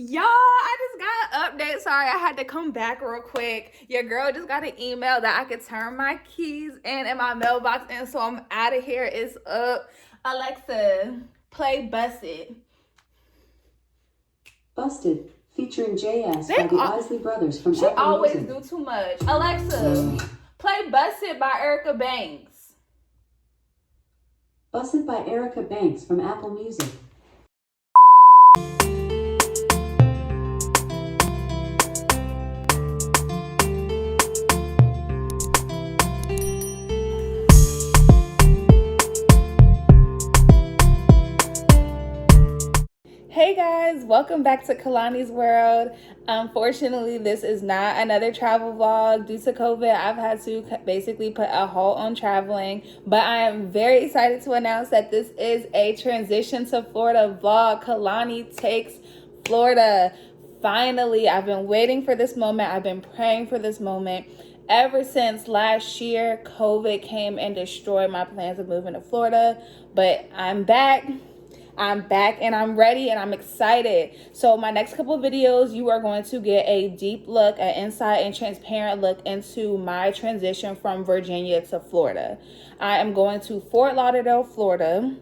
Y'all, I just got an update. Sorry, I had to come back real quick. Your girl just got an email that I could turn my keys in my mailbox, and so I'm out of here. It's up. Alexa, play Busted. Busted, featuring JS by the Isley Brothers from She Apple always Music. do too much. Alexa, play Busted by Erica Banks. Busted by Erica Banks from Apple Music. Hey guys, welcome back to Kalani's World. Unfortunately, this is not another travel vlog. Due to COVID, I've had to basically put a halt on traveling, but I am very excited to announce that this is a transition to Florida vlog. Kalani takes Florida. Finally, I've been waiting for this moment. I've been praying for this moment. Ever since last year, COVID came and destroyed my plans of moving to Florida, but I'm back and I'm ready and I'm excited. So my next couple of videos, you are going to get a deep look, an insight and transparent look into my transition from Virginia to Florida. I am going to Fort Lauderdale, Florida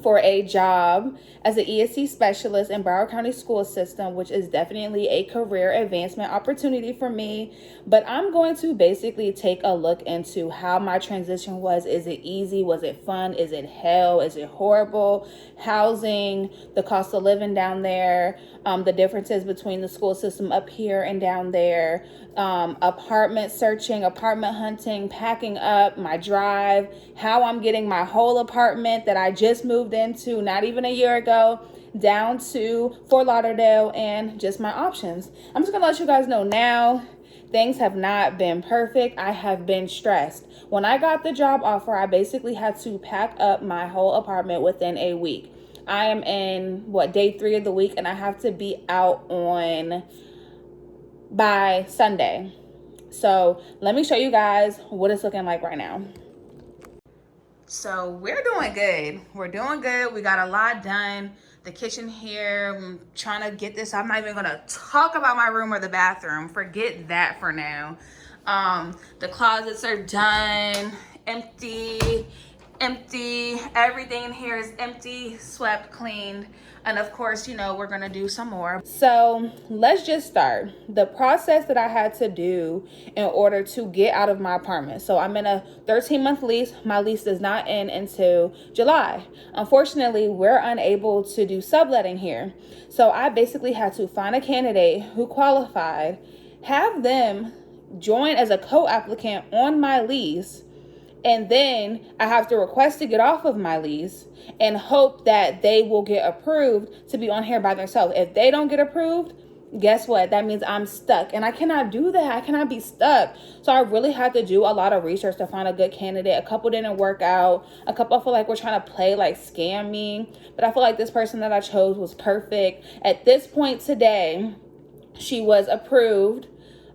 for a job as an ESC specialist in Broward County School System, which is definitely a career advancement opportunity for me. But I'm going to basically take a look into how my transition was. Is it easy? Was it fun? Is it hell? Is it horrible? Housing, the cost of living down there, the differences between the school system up here and down there, apartment searching, apartment hunting, packing up, my drive, how I'm getting my whole apartment that I just moved into not even a year ago down to Fort Lauderdale, and just my options. I'm just gonna let you guys know now, things have not been perfect. I have been stressed. When I got the job offer, I basically had to pack up my whole apartment within a week. I am in day 3 of the week, and I have to be out by Sunday. So let me show you guys what it's looking like right now. So we're doing good. We got a lot done. The kitchen here, I'm trying to get this. I'm not even gonna talk about my room or the bathroom. Forget that for now. The closets are done, empty. Everything in here is empty, swept, cleaned. And of course, we're gonna do some more. So let's just start. The process that I had to do in order to get out of my apartment. So I'm in a 13-month lease. My lease does not end until July. Unfortunately, we're unable to do subletting here. So I basically had to find a candidate who qualified, have them join as a co-applicant on my lease, and then I have to request to get off of my lease and hope that they will get approved to be on here by themselves. If they don't get approved, guess what? That means I'm stuck, and I cannot do that. I cannot be stuck. So I really had to do a lot of research to find a good candidate. A couple didn't work out. A couple I feel like were trying to play like scam me, but I feel like this person that I chose was perfect. At this point today, she was approved.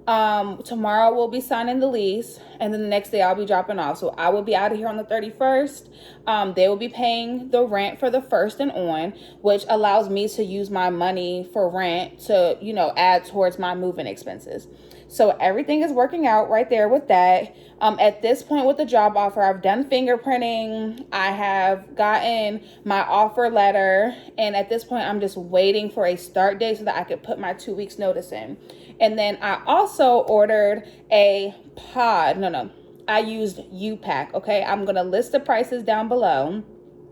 Tomorrow we'll be signing the lease, and then the next day I'll be dropping off. So I will be out of here on the 31st. They will be paying the rent for the 1st and on, which allows me to use my money for rent to, add towards my moving expenses. So everything is working out right there with that. At this point with the job offer, I've done fingerprinting. I have gotten my offer letter. And at this point, I'm just waiting for a start date so that I could put my 2 weeks notice in. And then I also ordered a pod. I used U-Pack. Okay. I'm going to list the prices down below.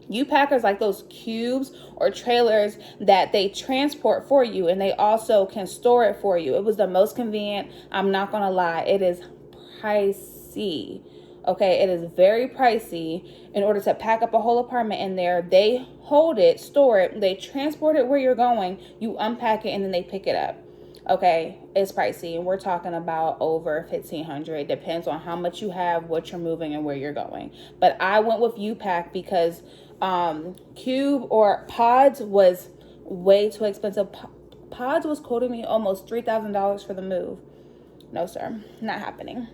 U-Packers like those cubes or trailers that they transport for you, and they also can store it for you. It was the most convenient. I'm not gonna lie, it is pricey. Okay, it is very pricey. In order to pack up a whole apartment in there, they hold it, store it, they transport it where you're going, you unpack it, and then they pick it up. Okay, it's pricey, and we're talking about over $1,500. Depends on how much you have, what you're moving, and where you're going. But I went with U-Pack because cube or pods was way too expensive. Pods was quoting me almost $3,000 for the move. No, sir, not happening.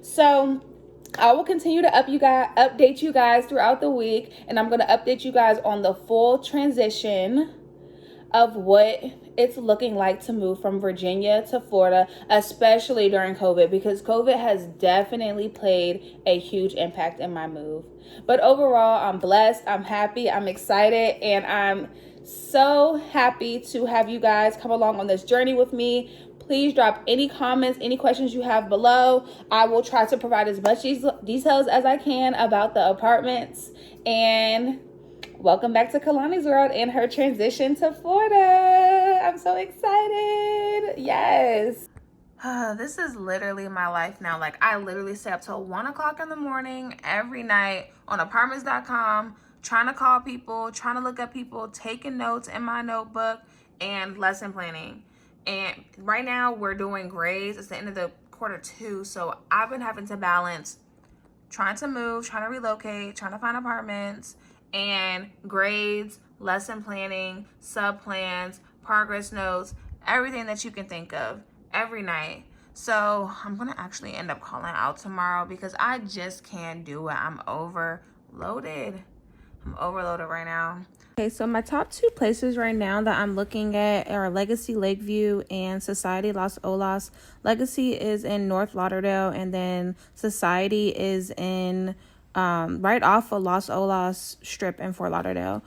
So I will continue to update you guys throughout the week, and I'm going to update you guys on the full transition. of what it's looking like to move from Virginia to Florida, especially during COVID, because COVID has definitely played a huge impact in my move. But overall, I'm blessed, I'm happy, I'm excited, and I'm so happy to have you guys come along on this journey with me. Please drop any comments, any questions you have below. I will try to provide as much details as I can about the apartments. And welcome back to Kalani's World and her transition to Florida. I'm so excited. Yes. This is literally my life now. Like, I literally stay up till 1 o'clock in the morning every night on apartments.com, trying to call people, trying to look up people, taking notes in my notebook, and lesson planning. And right now we're doing grades. It's the end of the quarter 2. So I've been having to balance trying to move, trying to relocate, trying to find apartments, and grades, lesson planning, sub plans, progress notes, everything that you can think of every night. So I'm gonna actually end up calling out tomorrow because I just can't do it. I'm overloaded. I'm overloaded right now. Okay, so my top 2 places right now that I'm looking at are Legacy Lakeview and Society Las Olas. Legacy is in North Lauderdale, and then Society is in right off of Las Olas Strip in Fort Lauderdale.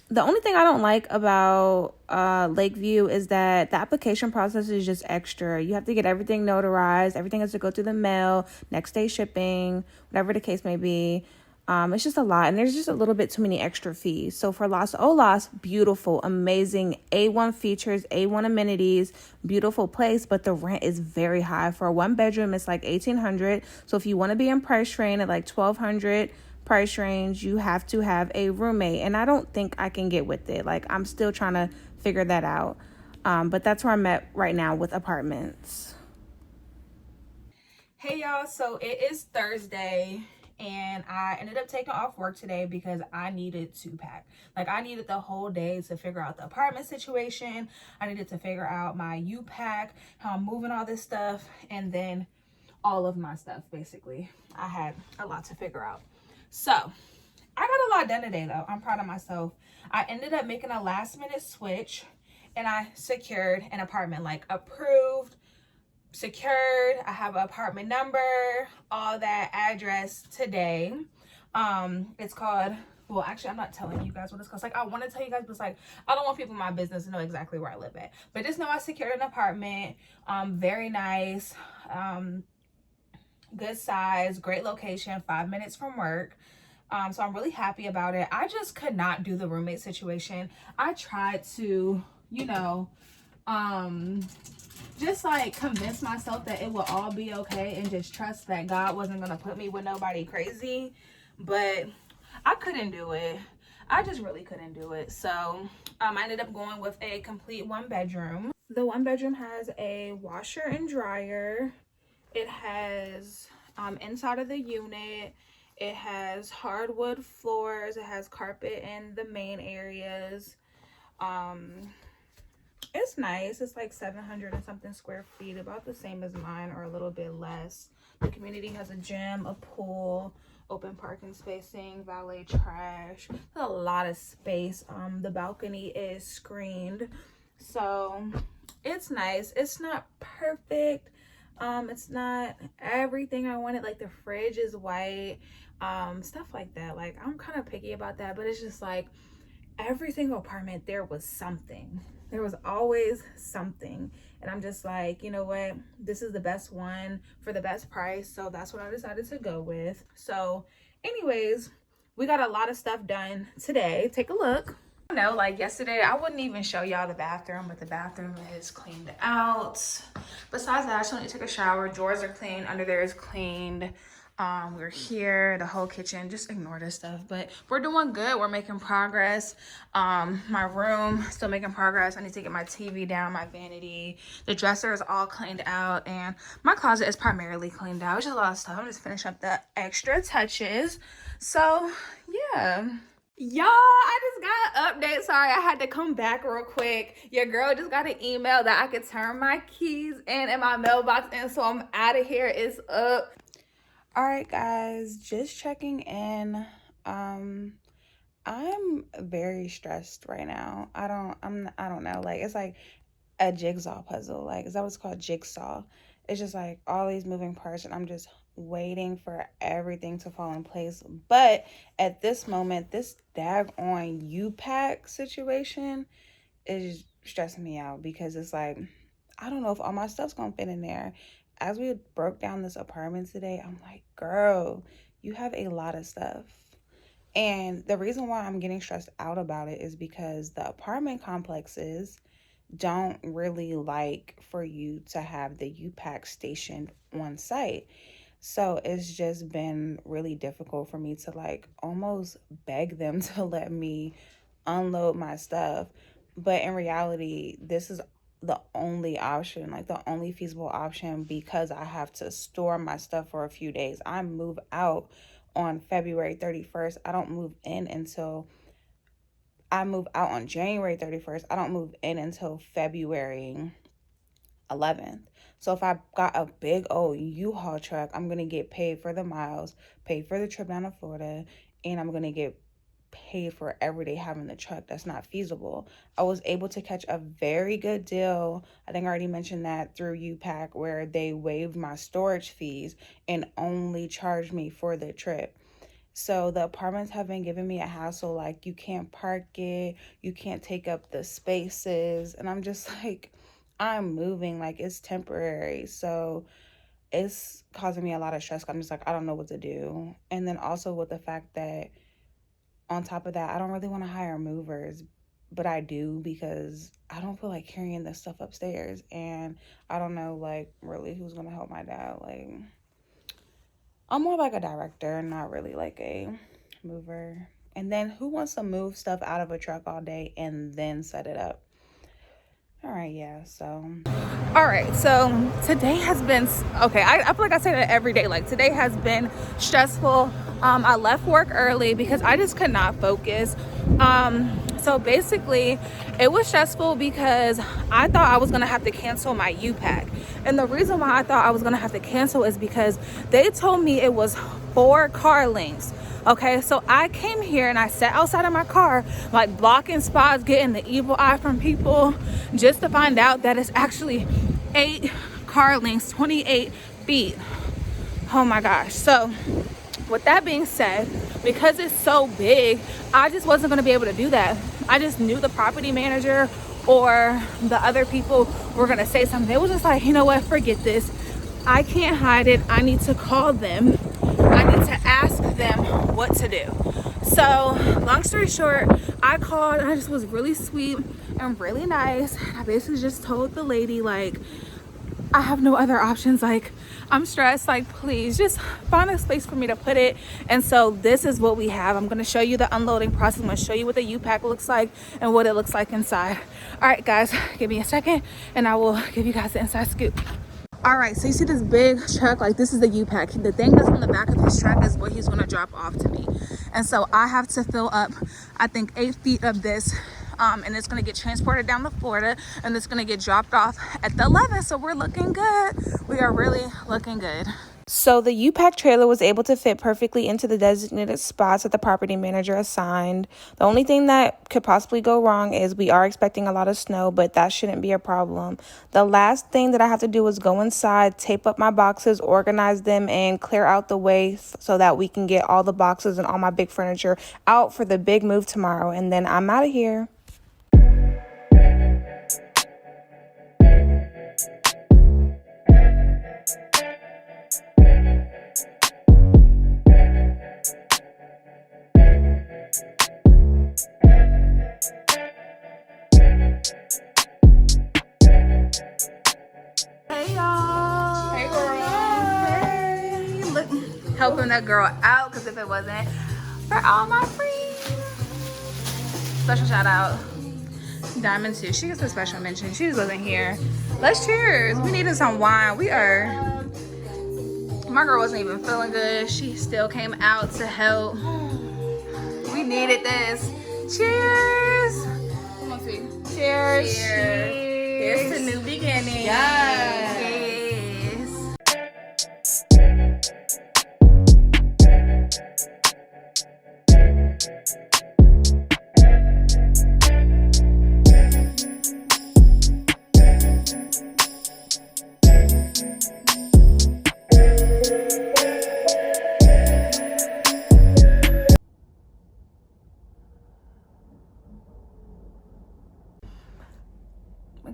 The only thing I don't like about Lakeview is that the application process is just extra. You have to get everything notarized. Everything has to go through the mail, next day shipping, whatever the case may be. It's just a lot, and there's just a little bit too many extra fees. So for Las Olas, beautiful, amazing, A1 features, A1 amenities, beautiful place, but the rent is very high. For a 1-bedroom, it's like $1,800. So if you want to be in price range at like $1,200 price range, you have to have a roommate, and I don't think I can get with it. Like, I'm still trying to figure that out. But that's where I'm at right now with apartments. Hey y'all, so it is Thursday. And I ended up taking off work today because I needed to pack. Like, I needed the whole day to figure out the apartment situation. I needed to figure out my U-Pack, how I'm moving all this stuff, and then all of my stuff, basically. I had a lot to figure out. So, I got a lot done today, though. I'm proud of myself. I ended up making a last-minute switch, and I secured an apartment, like, approved, secured. I have an apartment number, all that, address today. It's called, well, actually, I'm not telling you guys what it's called. It's like, I want to tell you guys, but it's like, I don't want people in my business to know exactly where I live at. But just know I secured an apartment. Very nice, good size, great location, 5 minutes from work. So I'm really happy about it. I just could not do the roommate situation. I tried to, just like convince myself that it will all be okay and just trust that God wasn't going to put me with nobody crazy, but I couldn't do it. I just really couldn't do it. So I ended up going with a complete 1-bedroom. The 1-bedroom has a washer and dryer. It has inside of the unit, it has hardwood floors. It has carpet in the main areas. It's nice. It's like 700 and something square feet, about the same as mine or a little bit less. The community has a gym, a pool, open parking spacing, valet trash. There's a lot of space. The balcony is screened, so it's nice. It's not perfect. It's not everything I wanted. Like, the fridge is white, stuff like that. Like, I'm kind of picky about that, but it's just like every single apartment there was something. There was always something, and I'm just like, you know what, this is the best one for the best price, so that's what I decided to go with. So anyways, we got a lot of stuff done today. Take a look. Like yesterday, I wouldn't even show y'all the bathroom, but the bathroom is cleaned out. Besides that, I still need to take a shower. Drawers are clean, under there is cleaned. We're here, the whole kitchen, just ignore this stuff, but we're doing good. We're making progress. My room, still making progress. I need to get my TV down, my vanity. The dresser is all cleaned out, and my closet is primarily cleaned out. It's just a lot of stuff. I'm just finishing up the extra touches. So yeah. Y'all, I just got an update. Sorry, I had to come back real quick. Your girl just got an email that I could turn my keys in my mailbox, and so I'm out of here. It's up. All right, guys, just checking in. I'm very stressed right now. I don't know. Like, it's like a jigsaw puzzle. Like, is that what's called? Jigsaw. It's just like all these moving parts, and I'm just waiting for everything to fall in place. But at this moment, this daggone U-Pack situation is stressing me out because it's like, I don't know if all my stuff's gonna fit in there. As we broke down this apartment today, I'm like, girl, you have a lot of stuff. And the reason why I'm getting stressed out about it is because the apartment complexes don't really like for you to have the U-Pack stationed on site. So it's just been really difficult for me to like almost beg them to let me unload my stuff. But in reality, this is the only option, like the only feasible option, because I have to store my stuff for a few days. I move out on February 31st. I don't move in until I move out on January 31st. I don't move in until February 11th. So if I got a big old U-Haul truck, I'm going to get paid for the miles, paid for the trip down to Florida, and I'm going to get paid for every day having the truck. That's not feasible. I was able to catch a very good deal. I think I already mentioned that through U-Pack, where they waived my storage fees and only charged me for the trip. So the apartments have been giving me a hassle, like you can't park it, you can't take up the spaces, and I'm just like, I'm moving, like it's temporary. So it's causing me a lot of stress. I'm just like, I don't know what to do. And then also with the fact that on top of that, I don't really want to hire movers, but I do because I don't feel like carrying this stuff upstairs. And I don't know, like, really who's going to help my dad. Like, I'm more like a director, not really like a mover. And then who wants to move stuff out of a truck all day and then set it up? All right, yeah, so. All right, so today has been, okay, I feel like I say that every day. Like, today has been stressful. I left work early because I just could not focus. So basically, it was stressful because I thought I was gonna have to cancel my U-Pack. And the reason why I thought I was gonna have to cancel is because they told me it was 4 car lengths. Okay, so I came here and I sat outside of my car, like blocking spots, getting the evil eye from people, just to find out that it's actually 8 car lengths, 28 feet. Oh my gosh. So with that being said, because it's so big, I just wasn't going to be able to do that. I just knew the property manager or the other people were going to say something. They was just like, you know what, forget this. I can't hide it. I need to call them. I need to ask them what to do. So long story short, I called and I just was really sweet and really nice. I basically just told the lady, like, I have no other options. Like, I'm stressed. Like, please just find a space for me to put it. And so this is what we have. I'm going to show you the unloading process. I'm going to show you what the U-Pack looks like and what it looks like inside. All right, guys, give me a second and I will give you guys the inside scoop. All right, so you see this big truck, like this is the U-Pack. The thing that's on the back of his truck is what he's going to drop off to me. And so I have to fill up, I think, 8 feet of this. And it's going to get transported down to Florida and it's going to get dropped off at the 11th. So we're looking good. We are really looking good. So the U-Pack trailer was able to fit perfectly into the designated spots that the property manager assigned. The only thing that could possibly go wrong is we are expecting a lot of snow, but that shouldn't be a problem. The last thing that I have to do is go inside, tape up my boxes, organize them, and clear out the way so that we can get all the boxes and all my big furniture out for the big move tomorrow. And then I'm out of here. Hey y'all. Hey girl. Hey. Look, helping that girl out because if it wasn't for all my friends. Special shout out Diamond too. She gets a special mention. She just wasn't here. Let's cheers. We needed some wine. My girl wasn't even feeling good. She still came out to help. We needed this. Cheers. Come on, sweet. Cheers. Cheers. Here's to new beginnings. Yes.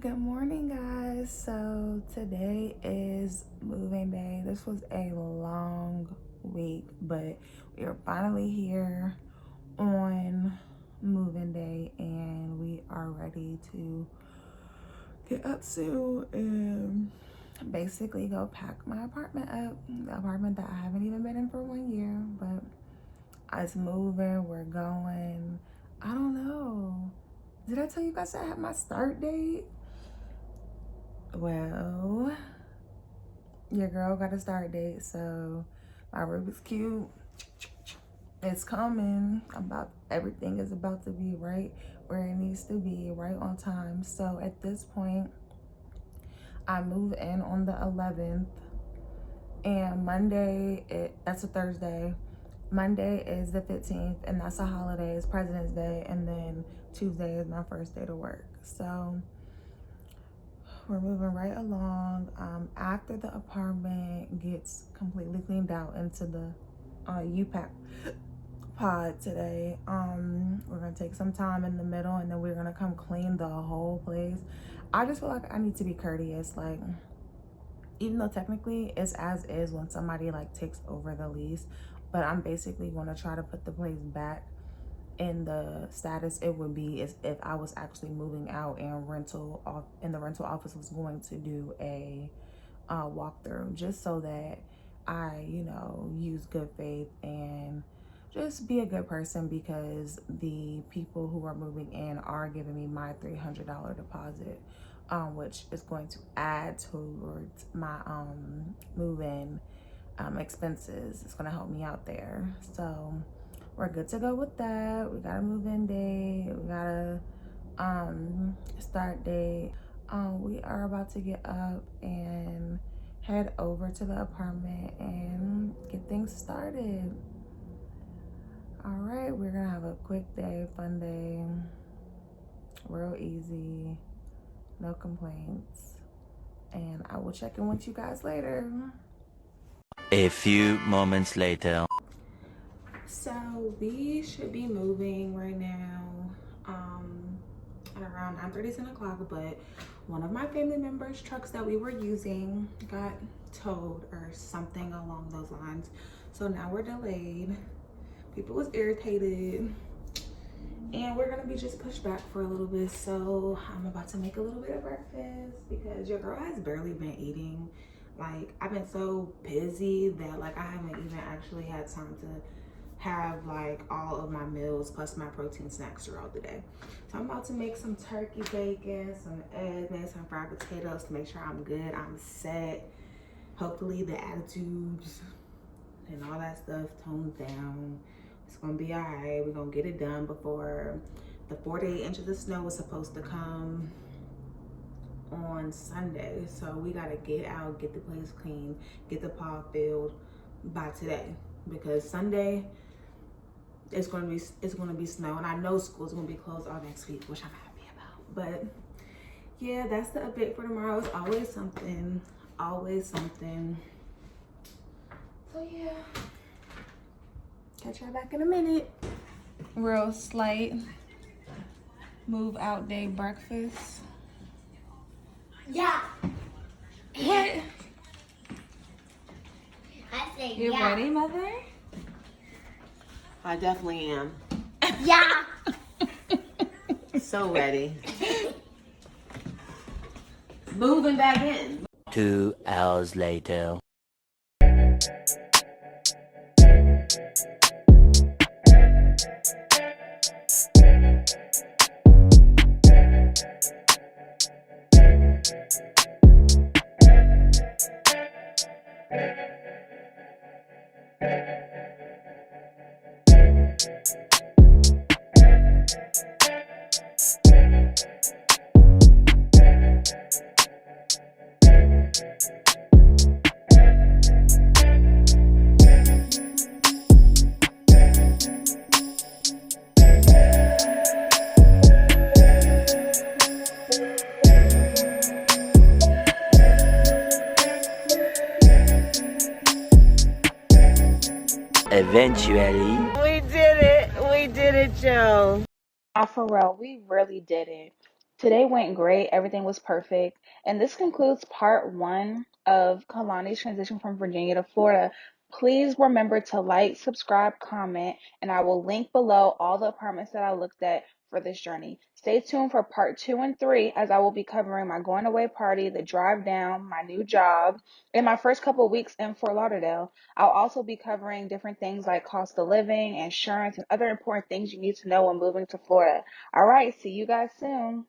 Good morning, guys. So today is moving day. This was a long week, but we are finally here on moving day and we are ready to get up soon and basically go pack my apartment up. The apartment that I haven't even been in for 1 year, but it's moving. We're going. I don't know. Did I tell you guys I had my start date? Well, your girl got a start date, so my Rubik's Cube, it's coming. Everything is about to be right where it needs to be, right on time. So at this point, I move in on the 11th, and Monday, that's a Thursday. Monday is the 15th, and that's a holiday. It's President's Day, and then Tuesday is my first day to work. So we're moving right along. After the apartment gets completely cleaned out into the U-Pack pod today, we're gonna take some time in the middle and then we're gonna come clean the whole place. I just feel like I need to be courteous, like, even though technically it's as is when somebody like takes over the lease, but I'm basically gonna try to put the place back in the status it would be if I was actually moving out and the rental office was going to do a walkthrough, just so that I, use good faith and just be a good person, because the people who are moving in are giving me my $300 deposit, which is going to add towards my move-in expenses. It's going to help me out there. So we're good to go with that. We got a move-in date. We got a start date. We are about to get up and head over to the apartment and get things started. All right, we're gonna have a quick day, fun day, real easy, no complaints, and I will check in with you guys later. A few moments later. So we should be moving right now at around 9:30, 10 o'clock, but one of my family members' trucks that we were using got towed or something along those lines. So now we're delayed. People was irritated and we're gonna be just pushed back for a little bit. So I'm about to make a little bit of breakfast because your girl has barely been eating. Like, I've been so busy that like I haven't even actually had time to have like all of my meals plus my protein snacks throughout the day. So I'm about to make some turkey bacon, some eggs, maybe some fried potatoes to make sure I'm good, I'm set. Hopefully the attitudes and all that stuff tones down. It's gonna be all right. We're gonna get it done before the 4 to 8 inches of snow was supposed to come on Sunday. So we gotta get out, get the place clean, get the pod filled by today, because Sunday it's gonna be snow, and I know school's gonna be closed all next week, which I'm happy about. But yeah, that's the update for tomorrow. It's always something, always something. So yeah, catch y'all back in a minute. Real slight move out day breakfast. Yeah. What? I say You yeah. ready, mother? I definitely am. Yeah. So ready. Moving back in. 2 hours later. Eventually. We did it, Joe. Oh, for real, we really did it. Today went great. Everything was perfect. And this concludes part 1 of Kalani's transition from Virginia to Florida. Please remember to like, subscribe, comment, and I will link below all the apartments that I looked at for this journey. Stay tuned for part 2 and 3 as I will be covering my going away party, the drive down, my new job, and my first couple weeks in Fort Lauderdale. I'll also be covering different things like cost of living, insurance, and other important things you need to know when moving to Florida. All right, see you guys soon.